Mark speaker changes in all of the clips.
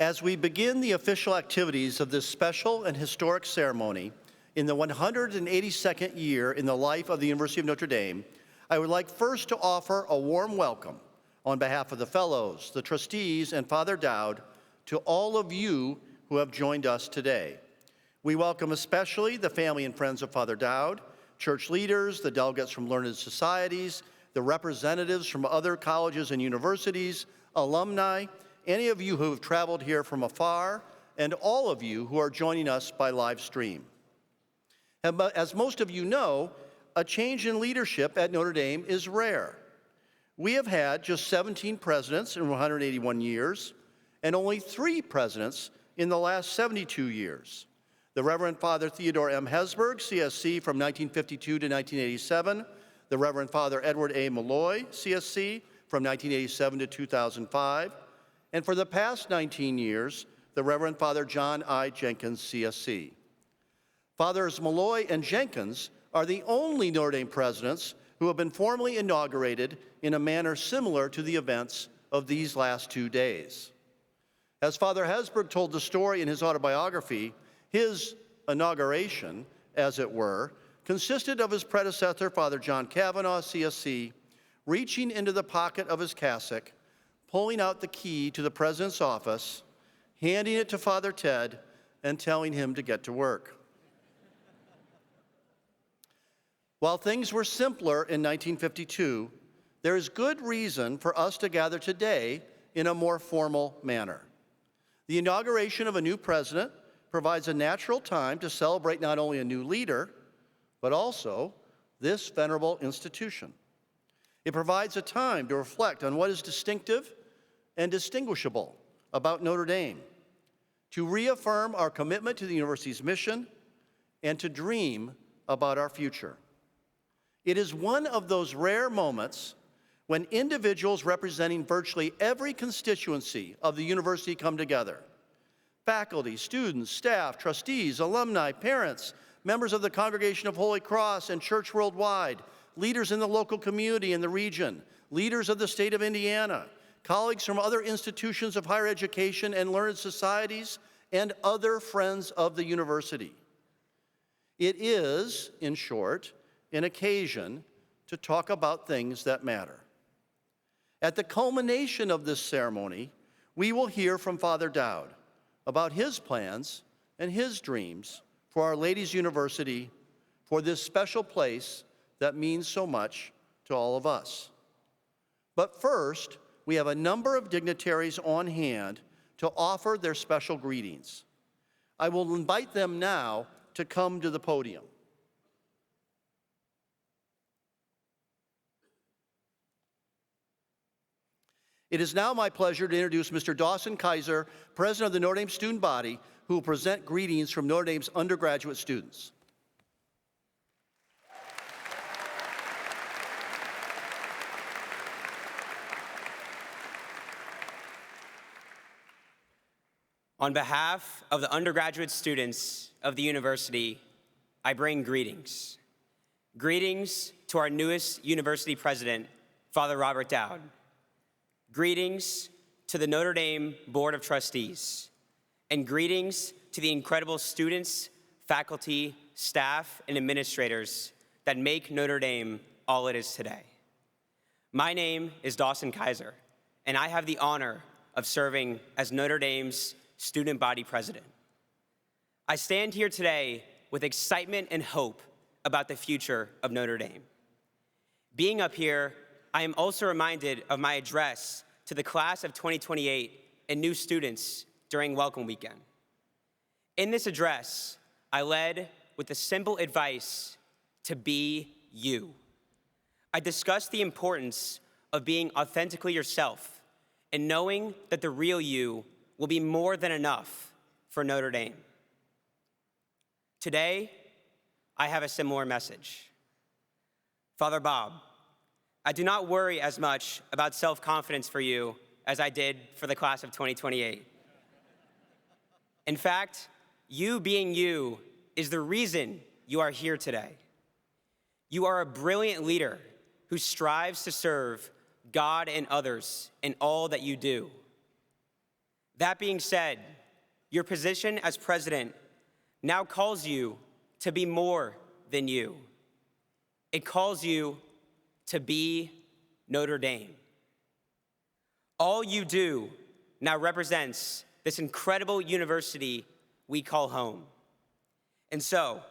Speaker 1: As we begin the official activities of this special and historic ceremony in the 182nd year in the life of the University of Notre Dame, I would like first to offer a warm welcome on behalf of the fellows, the trustees, and Father Dowd to all of you who have joined us today. We welcome especially the family and friends of Father Dowd, church leaders, the delegates from learned societies, the representatives from other colleges and universities, alumni, any of you who have traveled here from afar, and all of you who are joining us by live stream. As most of you know, a change in leadership at Notre Dame is rare. We have had just 17 presidents in 181 years, and only 3 presidents in the last 72 years. The Reverend Father Theodore M. Hesburgh, CSC from 1952 to 1987, the Reverend Father Edward A. Malloy, CSC from 1987 to 2005, and for the past 19 years, the Reverend Father John I. Jenkins, CSC. Fathers Malloy and Jenkins are the only Notre Dame presidents who have been formally inaugurated in a manner similar to the events of these last 2 days. As Father Hesburgh told the story in his autobiography, his inauguration, as it were, consisted of his predecessor, Father John Kavanaugh, CSC, reaching into the pocket of his cassock, pulling out the key to the president's office, handing it to Father Ted, and telling him to get to work. While things were simpler in 1952, there is good reason for us to gather today in a more formal manner. The inauguration of a new president provides a natural time to celebrate not only a new leader, but also this venerable institution. It provides a time to reflect on what is distinctive and distinguishable about Notre Dame, to reaffirm our commitment to the university's mission, and to dream about our future. It is one of those rare moments when individuals representing virtually every constituency of the university come together. Faculty, students, staff, trustees, alumni, parents, members of the Congregation of Holy Cross and Church Worldwide, leaders in the local community and the region, leaders of the state of Indiana, colleagues from other institutions of higher education and learned societies, and other friends of the university. It is, in short, an occasion to talk about things that matter. At the culmination of this ceremony, we will hear from Father Dowd about his plans and his dreams for Our Lady's University, for this special place that means so much to all of us. But first, we have a number of dignitaries on hand to offer their special greetings. I will invite them now to come to the podium. It is now my pleasure to introduce Mr. Dawson Kaiser, President of the Notre Dame Student Body, who will present greetings from Notre Dame's undergraduate students.
Speaker 2: On behalf of the undergraduate students of the university, I bring greetings. Greetings to our newest university president, Father Robert Dowd. Greetings to the Notre Dame Board of Trustees. And greetings to the incredible students, faculty, staff, and administrators that make Notre Dame all it is today. My name is Dawson Kaiser, and I have the honor of serving as Notre Dame's student body president. I stand here today with excitement and hope about the future of Notre Dame. Being up here, I am also reminded of my address to the class of 2028 and new students during Welcome Weekend. In this address, I led with the simple advice to be you. I discussed the importance of being authentically yourself and knowing that the real you will be more than enough for Notre Dame. Today, I have a similar message. Father Bob, I do not worry as much about self-confidence for you as I did for the class of 2028. In fact, you being you is the reason you are here today. You are a brilliant leader who strives to serve God and others in all that you do. That being said, your position as president now calls you to be more than you. It calls you to be Notre Dame. All you do now represents this incredible university we call home. And so,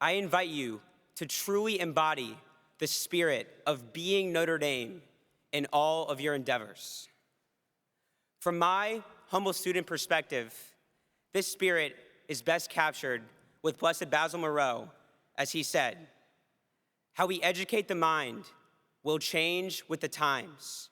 Speaker 2: I invite you to truly embody the spirit of being Notre Dame in all of your endeavors. From my humble student perspective, this spirit is best captured with Blessed Basil Moreau, as he said, "How we educate the mind will change with the times,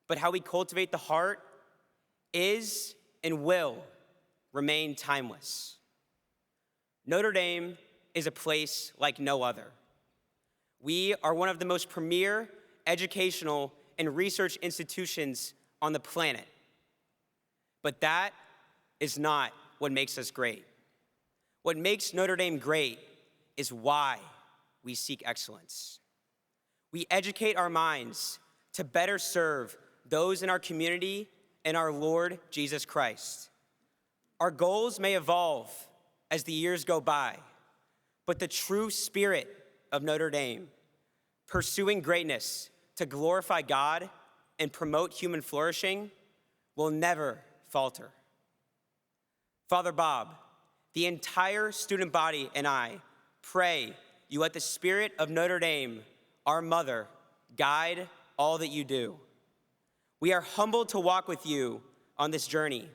Speaker 2: but how we cultivate the heart is and will remain timeless." Notre Dame is a place like no other. We are one of the most premier educational and research institutions on the planet. But that is not what makes us great. What makes Notre Dame great is why we seek excellence. We educate our minds to better serve those in our community and our Lord Jesus Christ. Our goals may evolve as the years go by, but the true spirit of Notre Dame, pursuing greatness to glorify God and promote human flourishing, will never falter. Father Bob, the entire student body, and I pray you let the spirit of Notre Dame, our mother, guide all that you do. We are humbled to walk with you on this journey,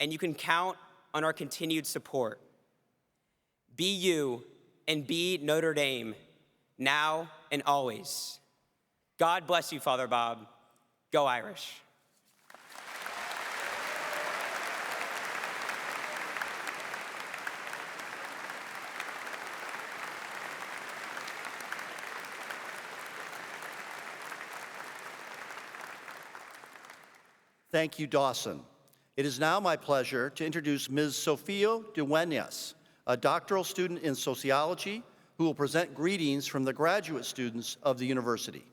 Speaker 2: and you can count on our continued support. Be you and be Notre Dame, now and always. God bless you, Father Bob. Go Irish.
Speaker 1: Thank you, Dawson. It is now my pleasure to introduce Ms. Sofia Duenas, a doctoral student in sociology, who will present greetings from the graduate students of the university.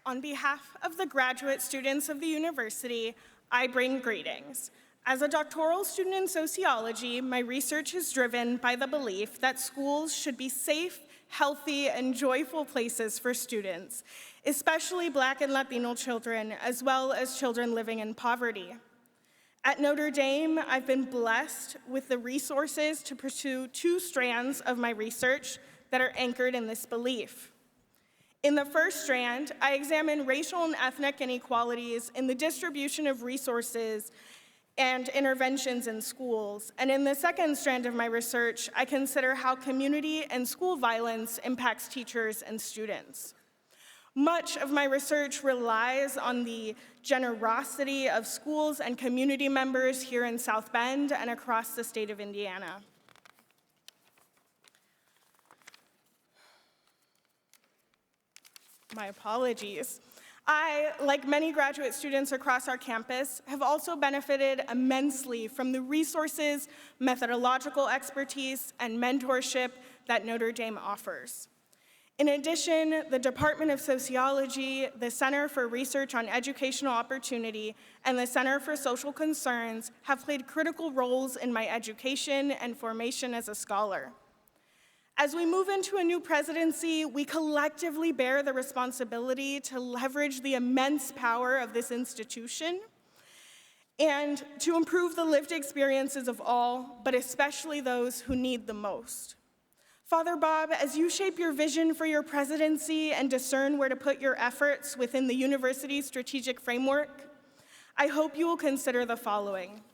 Speaker 3: On behalf of the graduate students of the university, I bring greetings. As a doctoral student in sociology, my research is driven by the belief that schools should be safe, healthy, and joyful places for students, especially Black and Latino children, as well as children living in poverty. At Notre Dame, I've been blessed with the resources to pursue two strands of my research that are anchored in this belief. In the first strand, I examine racial and ethnic inequalities in the distribution of resources and interventions in schools. And in the second strand of my research, I consider how community and school violence impacts teachers and students. Much of my research relies on the generosity of schools and community members here in South Bend and across the state of Indiana. My apologies. I, like many graduate students across our campus, have also benefited immensely from the resources, methodological expertise, and mentorship that Notre Dame offers. In addition, the Department of Sociology, the Center for Research on Educational Opportunity, and the Center for Social Concerns have played critical roles in my education and formation as a scholar. As we move into a new presidency, we collectively bear the responsibility to leverage the immense power of this institution and to improve the lived experiences of all, but especially those who need the most. Father Bob, as you shape your vision for your presidency and discern where to put your efforts within the university's strategic framework, I hope you will consider the following.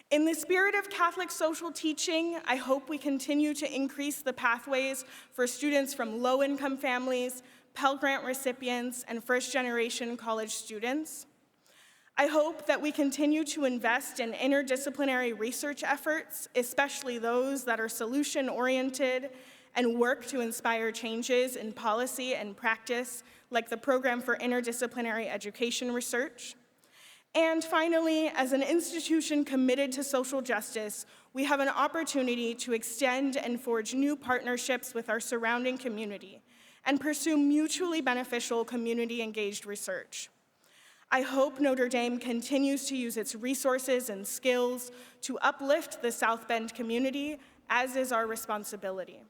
Speaker 3: In the spirit of Catholic social teaching, I hope we continue to increase the pathways for students from low-income families, Pell Grant recipients, and first-generation college students. I hope that we continue to invest in interdisciplinary research efforts, especially those that are solution-oriented and work to inspire changes in policy and practice, like the Program for Interdisciplinary Education Research. And finally, as an institution committed to social justice, we have an opportunity to extend and forge new partnerships with our surrounding community and pursue mutually beneficial community-engaged research. I hope Notre Dame continues to use its resources and skills to uplift the South Bend community, as is our responsibility.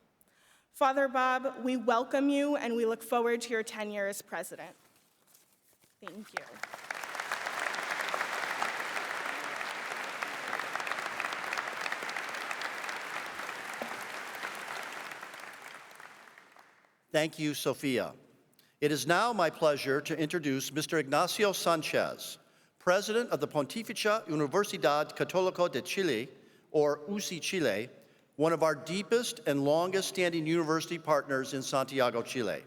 Speaker 3: Father Bob, we welcome you and we look forward to your tenure as president. Thank you.
Speaker 1: Thank you, Sophia. It is now my pleasure to introduce Mr. Ignacio Sanchez, President of the Pontificia Universidad Católica de Chile, or UCI Chile, one of our deepest and longest-standing university partners in Santiago, Chile.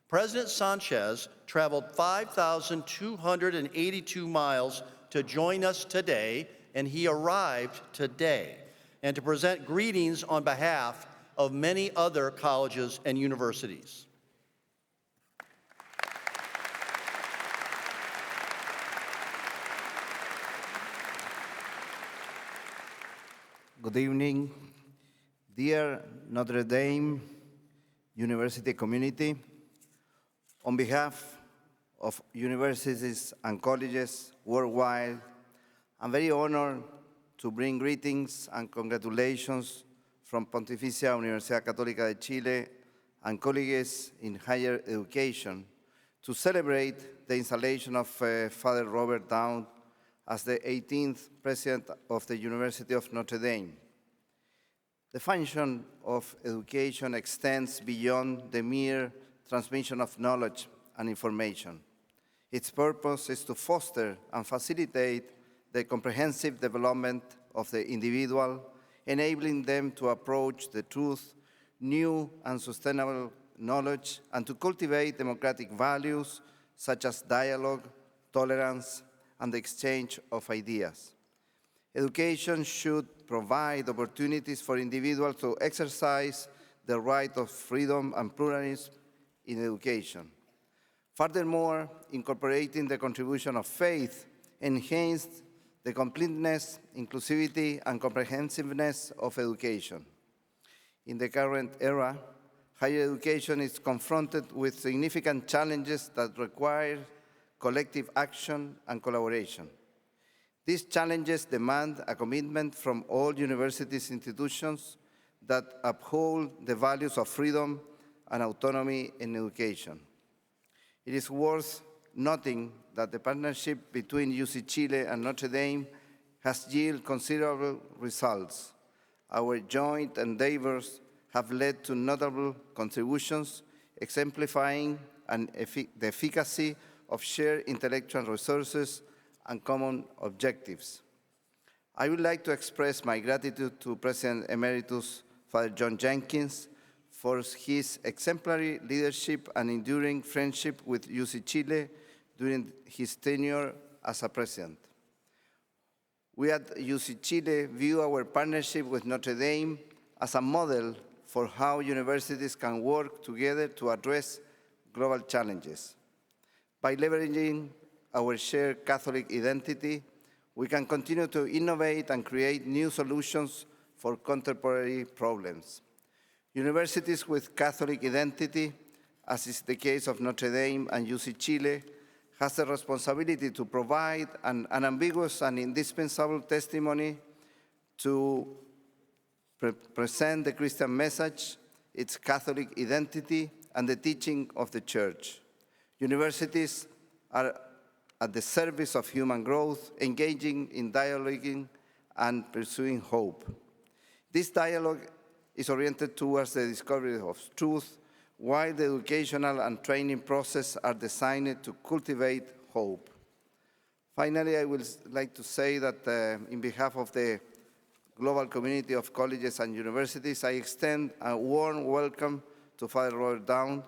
Speaker 1: President Sanchez traveled 5,282 miles to join us today, and he arrived today, and to present greetings on behalf of many other colleges and universities.
Speaker 4: Good evening, dear Notre Dame University community. On behalf of universities and colleges worldwide, I'm very honored to bring greetings and congratulations from Pontificia Universidad Católica de Chile and colleagues in higher education to celebrate the installation of Father Robert Down as the 18th President of the University of Notre Dame. The function of education extends beyond the mere transmission of knowledge and information. Its purpose is to foster and facilitate the comprehensive development of the individual, enabling them to approach the truth, new and sustainable knowledge, and to cultivate democratic values such as dialogue, tolerance, and the exchange of ideas. Education should provide opportunities for individuals to exercise the right of freedom and pluralism in education. Furthermore, incorporating the contribution of faith enhanced the completeness, inclusivity, and comprehensiveness of education. In the current era, higher education is confronted with significant challenges that require collective action and collaboration. These challenges demand a commitment from all universities institutions that uphold the values of freedom and autonomy in education. It is worth noting that the partnership between UC Chile and Notre Dame has yielded considerable results. Our joint endeavors have led to notable contributions, exemplifying the efficacy of shared intellectual resources and common objectives. I would like to express my gratitude to President Emeritus Father John Jenkins for his exemplary leadership and enduring friendship with UC Chile during his tenure as a president. We at UC Chile view our partnership with Notre Dame as a model for how universities can work together to address global challenges. By leveraging our shared Catholic identity, we can continue to innovate and create new solutions for contemporary problems. Universities with Catholic identity, as is the case of Notre Dame and UC Chile, has the responsibility to provide an unambiguous and indispensable testimony to present the Christian message, its Catholic identity, and the teaching of the Church. Universities are at the service of human growth, engaging in dialoguing and pursuing hope. This dialogue is oriented towards the discovery of truth, while the educational and training process are designed to cultivate hope. Finally, I would like to say that in behalf of the global community of colleges and universities, I extend a warm welcome to Father Robert Down,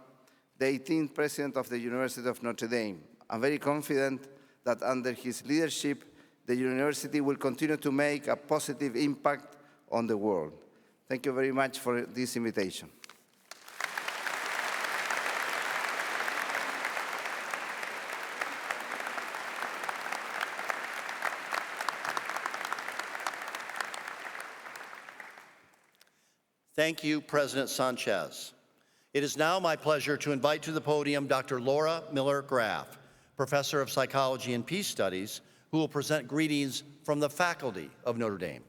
Speaker 4: the 18th President of the University of Notre Dame. I'm very confident that under his leadership, the university will continue to make a positive impact on the world. Thank you very much for this invitation.
Speaker 1: Thank you, President Sanchez. It is now my pleasure to invite to the podium Dr. Laura Miller-Graff, Professor of Psychology and Peace Studies, who will present greetings from the faculty of Notre Dame.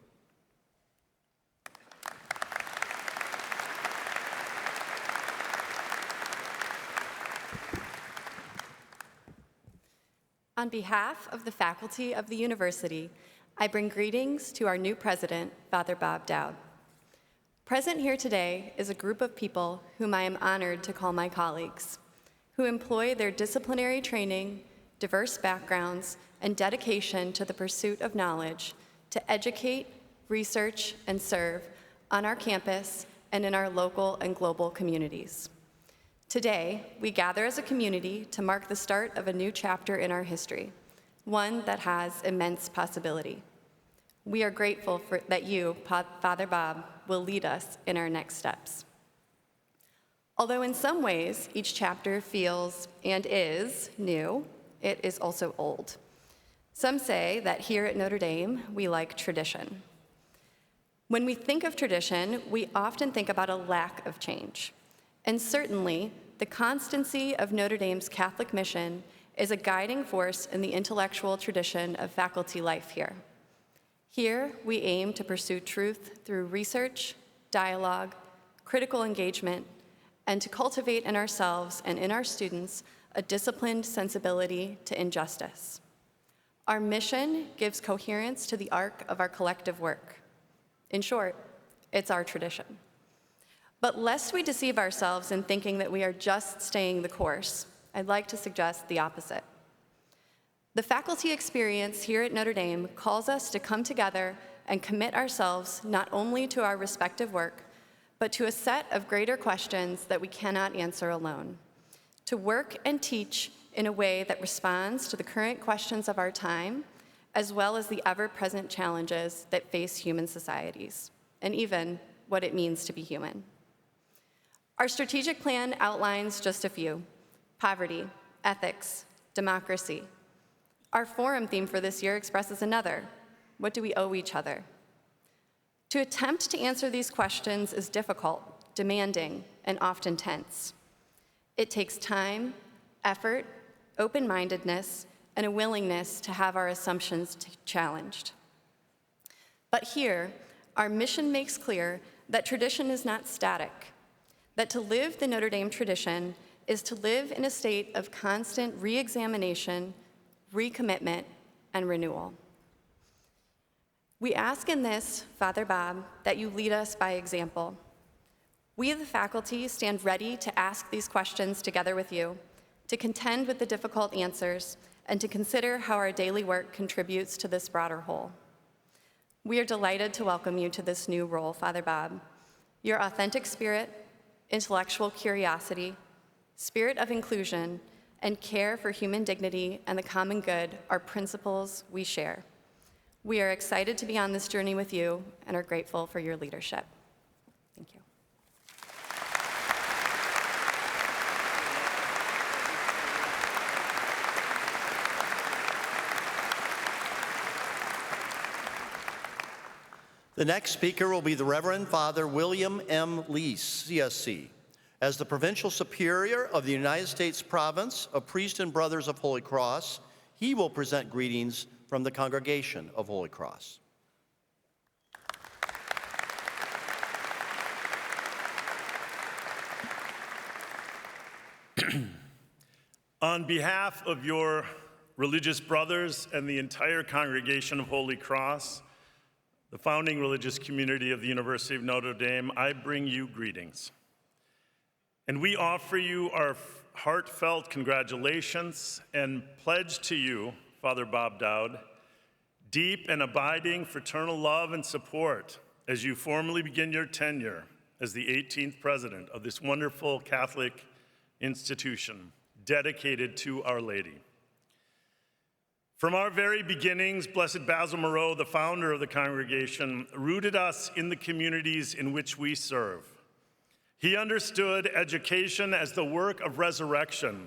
Speaker 5: On behalf of the faculty of the university, I bring greetings to our new president, Father Bob Dowd. Present here today is a group of people whom I am honored to call my colleagues, who employ their disciplinary training, diverse backgrounds, and dedication to the pursuit of knowledge to educate, research, and serve on our campus and in our local and global communities. Today, we gather as a community to mark the start of a new chapter in our history, one that has immense possibility. We are grateful that you, Father Bob, will lead us in our next steps. Although in some ways each chapter feels and is new, it is also old. Some say that here at Notre Dame, we like tradition. When we think of tradition, we often think about a lack of change. And certainly, the constancy of Notre Dame's Catholic mission is a guiding force in the intellectual tradition of faculty life here. Here, we aim to pursue truth through research, dialogue, critical engagement, and to cultivate in ourselves and in our students a disciplined sensibility to injustice. Our mission gives coherence to the arc of our collective work. In short, it's our tradition. But lest we deceive ourselves in thinking that we are just staying the course, I'd like to suggest the opposite. The faculty experience here at Notre Dame calls us to come together and commit ourselves not only to our respective work, but to a set of greater questions that we cannot answer alone. To work and teach in a way that responds to the current questions of our time, as well as the ever-present challenges that face human societies, and even what it means to be human. Our strategic plan outlines just a few: poverty, ethics, democracy. Our forum theme for this year expresses another: what do we owe each other? To attempt to answer these questions is difficult, demanding, and often tense. It takes time, effort, open-mindedness, and a willingness to have our assumptions challenged. But here, our mission makes clear that tradition is not static, that to live the Notre Dame tradition is to live in a state of constant re-examination, recommitment, and renewal. We ask in this, Father Bob, that you lead us by example. We, the faculty, stand ready to ask these questions together with you, to contend with the difficult answers, and to consider how our daily work contributes to this broader whole. We are delighted to welcome you to this new role, Father Bob. Your authentic spirit, intellectual curiosity, spirit of inclusion, and care for human dignity and the common good are principles we share. We are excited to be on this journey with you and are grateful for your leadership. Thank you.
Speaker 1: The next speaker will be the Reverend Father William M. Lease, CSC. As the Provincial Superior of the United States Province of Priests and Brothers of Holy Cross, he will present greetings from the Congregation of Holy Cross.
Speaker 6: On behalf of your religious brothers and the entire Congregation of Holy Cross, the founding religious community of the University of Notre Dame, I bring you greetings. And we offer you our heartfelt congratulations and pledge to you, Father Bob Dowd, deep and abiding fraternal love and support as you formally begin your tenure as the 18th president of this wonderful Catholic institution dedicated to Our Lady. From our very beginnings, Blessed Basil Moreau, the founder of the congregation, rooted us in the communities in which we serve. He understood education as the work of resurrection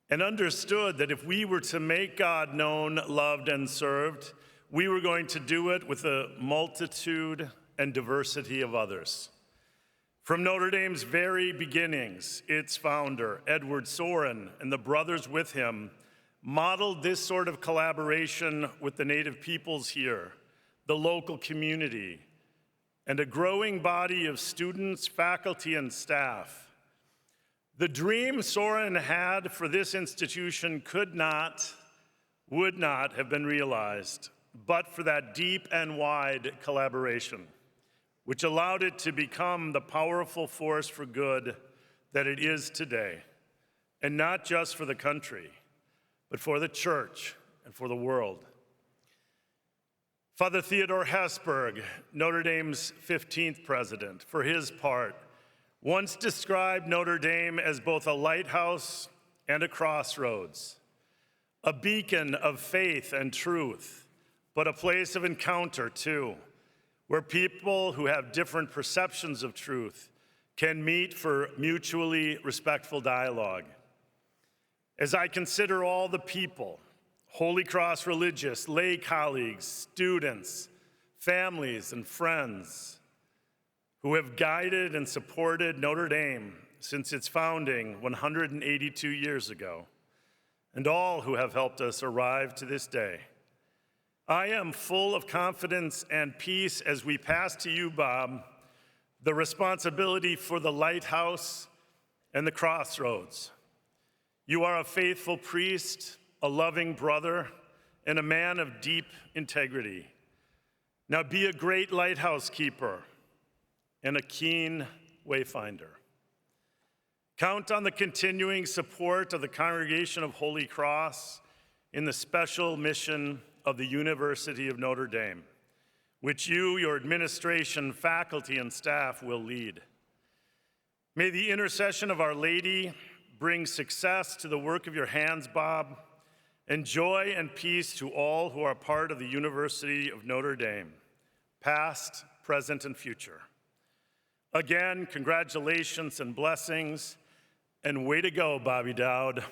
Speaker 6: and understood that if we were to make God known, loved, and served, we were going to do it with a multitude and diversity of others. From Notre Dame's very beginnings, its founder, Edward Sorin, and the brothers with him, modeled this sort of collaboration with the native peoples here, the local community, and a growing body of students, faculty, and staff. The dream Sorin had for this institution would not have been realized, but for that deep and wide collaboration, which allowed it to become the powerful force for good that it is today, and not just for the country, but for the church and for the world. Father Theodore Hesburgh, Notre Dame's 15th president, for his part, once described Notre Dame as both a lighthouse and a crossroads, a beacon of faith and truth, but a place of encounter too, where people who have different perceptions of truth can meet for mutually respectful dialogue. As I consider all the people, Holy Cross religious, lay colleagues, students, families, and friends who have guided and supported Notre Dame since its founding 182 years ago, and all who have helped us arrive to this day, I am full of confidence and peace as we pass to you, Bob, the responsibility for the lighthouse and the crossroads. You are a faithful priest, a loving brother, and a man of deep integrity. Now be a great lighthouse keeper and a keen wayfinder. Count on the continuing support of the Congregation of Holy Cross in the special mission of the University of Notre Dame, which you, your administration, faculty, and staff will lead. May the intercession of Our Lady bring success to the work of your hands, Bob, and joy and peace to all who are part of the University of Notre Dame, past, present, and future. Again, congratulations and blessings, and way to go, Bobby Dowd.